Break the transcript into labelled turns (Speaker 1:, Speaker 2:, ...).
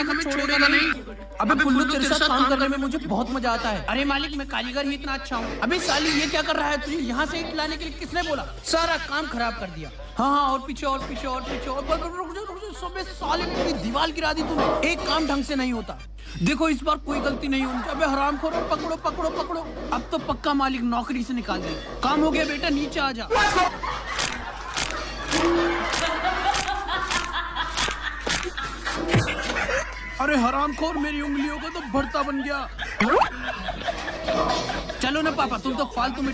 Speaker 1: हमें छोड़ेगा नहीं। अबे पुल्लू तेरे साथ काम करने में मुझे बहुत मजा आता है। अरे मालिक मैं कारीगर ही इतना अच्छा हूँ। अबे साली ये क्या कर रहा है तुझे यहाँ से ईंट लाने के लिए किसने बोला? सारा काम खराब कर दिया। हाँ और पीछे और पीछे और पीछे और रुक जा सबे साले पूरी दीवार गिरा दी तूने। एक काम ढंग से नहीं होता। देखो इस बार कोई गलती नहीं होनी चाहिए। अबे हरामखोर पकड़ो पकड़ो पकड़ो। अब तो पक्का मालिक नौकरी से निकाल दे। काम हो गया बेटा नीचे आ जा। अरे हरामखोर मेरी उंगलियों का तो भरता बन गया। चलो ना पापा तुम तो फालतू में